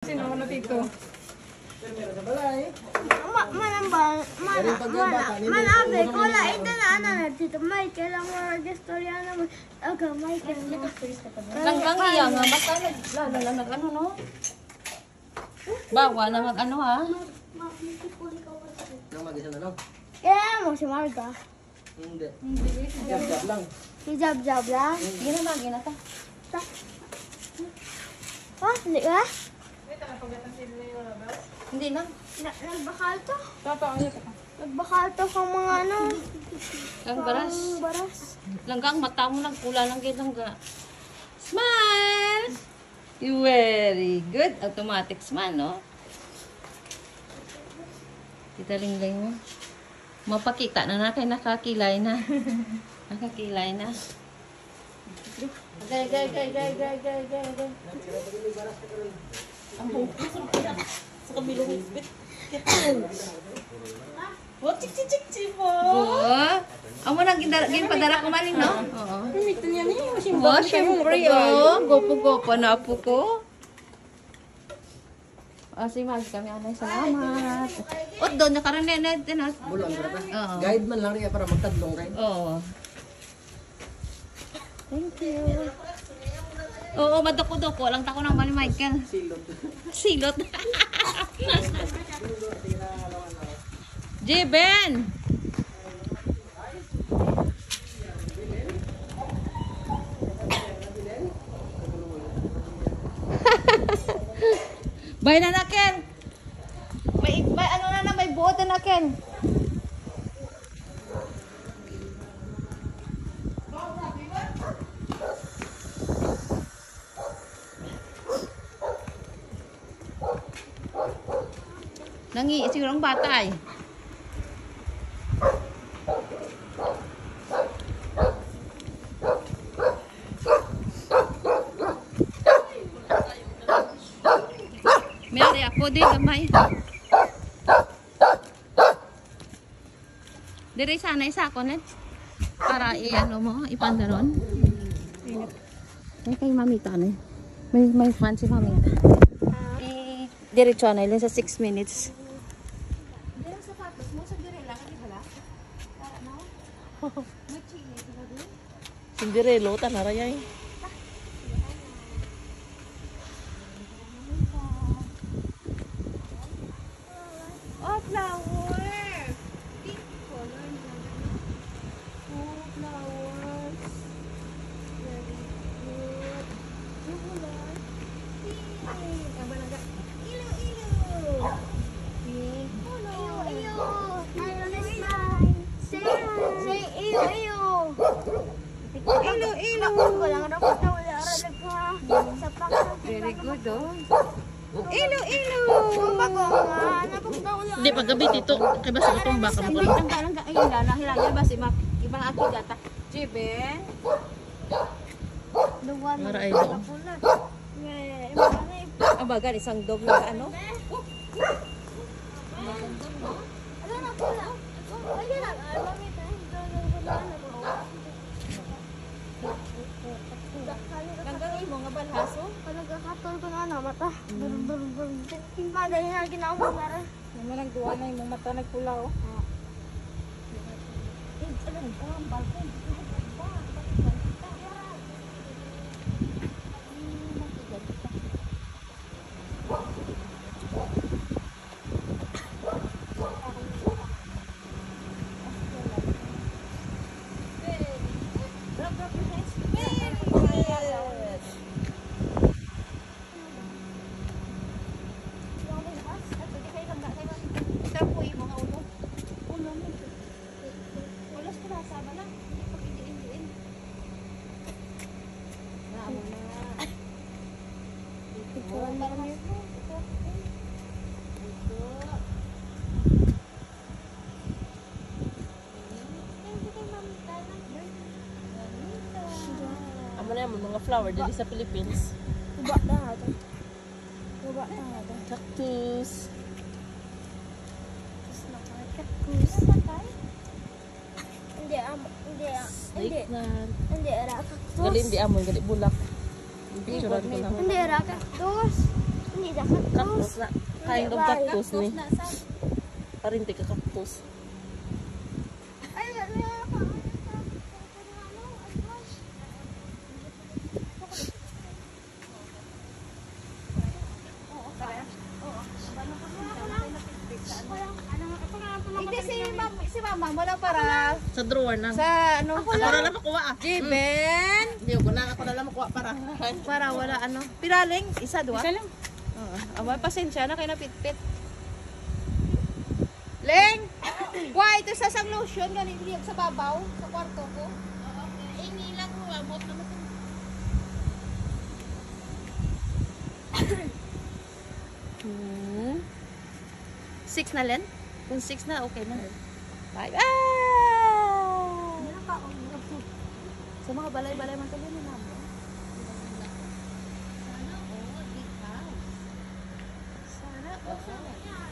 Sino na dito? Manabe ko la ito na ano na dito Michael ang mga gestorya naman aga Michael Langgang iya nga basta naglalala nag-ano no. Bawa na mag-ano ha. Nang mag-isa na lang? kaya mo si Marga Hindi. Jab-jab lang. si Jab lang Ginamagi na ta. hindi ka? Hindi na. Nagbakal to Tataon niya ka. nagbakal to kang mga ano Ang baras. ang baras Langgang mata mo nagkula lang kay langga. Smile! You very good. Automatic smile, no? Kita lingling mo. Mapakita na kay nakakilay na. Nakakilay na. Gay. Ang bukas sa kabilong higpit. Oh, chik po. Amo nang ginpadara ko maling, no? Oo. Ito niya niya. Oh, syempre, oh. Gopo-gopo na po ko. Si Mag kami, anay, salamat. O, doon, nakarinig na din, ha? Bulon ka na Oo. Guide man lang rin para magtadlong rin. Oo. Thank you. Oo, madoko-doko. Lang tako ng mali, Michael. Silot. Silot. Jiben! Bay na na, Ken. May ano na, may buot na, Ken. Nangi, siguro ang bata eh. Mayroon ako din gamay. Dire sana isa ko net. Para i-ano mo, ipandaron. Ay kay mamita na. May fan si mamita. Diretso na ilan sa 6 minutes. Yung sapatos mo sa dire lang di bala para no may chili diba din Cinderello tanarayay. oh flower pink color oh flowers very good yung color pink ang balaga ilo pink color iyo say iyo ko lang dapat na wala ra sa pak Very good oh. ilo bago nga napagdaw wala Hindi paggabi dito kay basta itong baka mo. Ang galang ka ayun na hilangya ba si Mak ibang akigata. Jiben. luwan Para ay do. Abaga isang dog na ano? Ano na pula? Lagi na. Langgang imo nga balhaso. Nagkakatol ko na mata. Madali na ginawa mo na. Naman ang duwa na imong mata nagpula oh. Amo na yung mga flower dito sa Philippines. Tuba na ito. Cactus. Hindi. Plant. Hindi era cactus. Gali hindi amon, gali bulak. Picturean ko lang. Hindi era cactus. Cactus na. Kind of cactus ni. Parinti ka cactus. Hindi si mama mo lang para Sa drawer na. sa ano. Ako na lang makuha ah. Given. Hindi ko na ako na lang makuha para. Para wala ano. Piraling, isa, dua. Isa lang. Oo. Awal, pasensya na kayo napitpit. Leng! Why? Ito sa sang lotion, ganit liyag sa babaw, sa kwarto ko. Ini lang mo, abot na ito. Six na, Len? Kung 6 na, okay na. 5. Ah! Sa mga balay-balay man tayo na naman. Sana all.